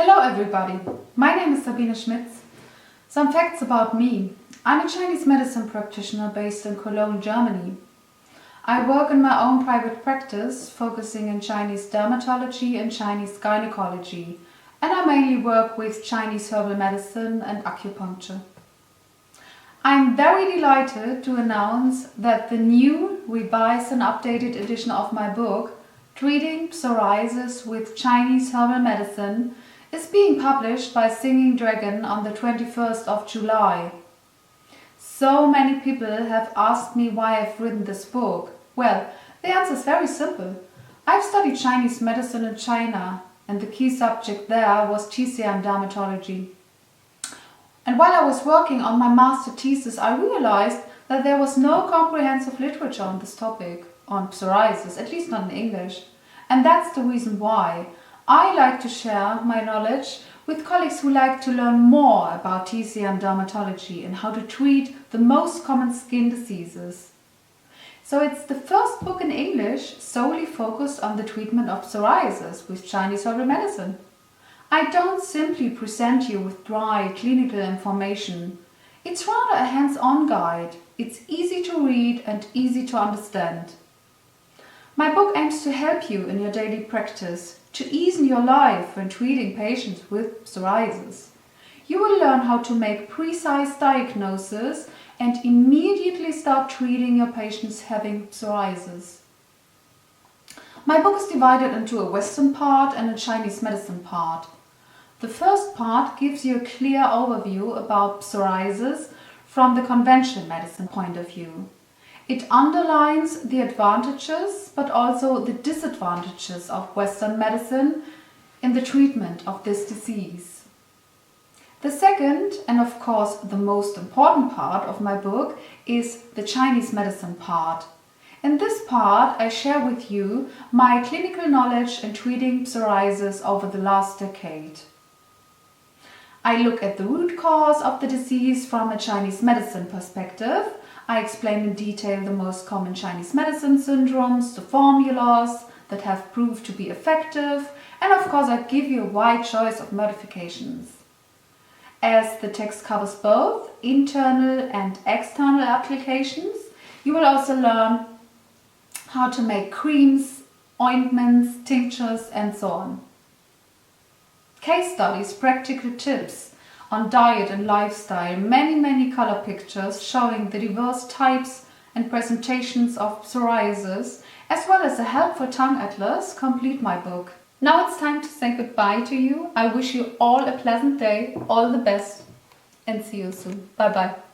Hello everybody, my name is Sabine Schmitz. Some facts about me. I'm a Chinese medicine practitioner based in Cologne, Germany. I work in my own private practice, focusing in Chinese dermatology and Chinese gynecology, and I mainly work with Chinese herbal medicine and acupuncture. I'm very delighted to announce that the new, revised and updated edition of my book, Treating Psoriasis with Chinese Herbal Medicine, is being published by Singing Dragon on the 21st of July. So many people have asked me why I've written this book. Well, the answer is very simple. I've studied Chinese medicine in China, and the key subject there was TCM dermatology. And while I was working on my master thesis, I realized that there was no comprehensive literature on this topic, on psoriasis, at least not in English. And that's the reason why I like to share my knowledge with colleagues who like to learn more about TCM dermatology and how to treat the most common skin diseases. So it's the first book in English solely focused on the treatment of psoriasis with Chinese herbal medicine. I don't simply present you with dry clinical information. It's rather a hands-on guide. It's easy to read and easy to understand. My book aims to help you in your daily practice, to ease in your life when treating patients with psoriasis. You will learn how to make precise diagnosis and immediately start treating your patients having psoriasis. My book is divided into a Western part and a Chinese medicine part. The first part gives you a clear overview about psoriasis from the conventional medicine point of view. It underlines the advantages but also the disadvantages of Western medicine in the treatment of this disease. The second, and of course the most important part of my book, is the Chinese medicine part. In this part, I share with you my clinical knowledge in treating psoriasis over the last decade. I look at the root cause of the disease from a Chinese medicine perspective. I explain in detail the most common Chinese medicine syndromes, the formulas that have proved to be effective, and of course I give you a wide choice of modifications. As the text covers both internal and external applications, you will also learn how to make creams, ointments, tinctures, and so on. Case studies, practical tips on diet and lifestyle, many color pictures showing the diverse types and presentations of psoriasis, as well as a helpful tongue atlas complete my book. Now it's time to say goodbye to you. I wish you all a pleasant day, all the best, and see you soon. Bye bye.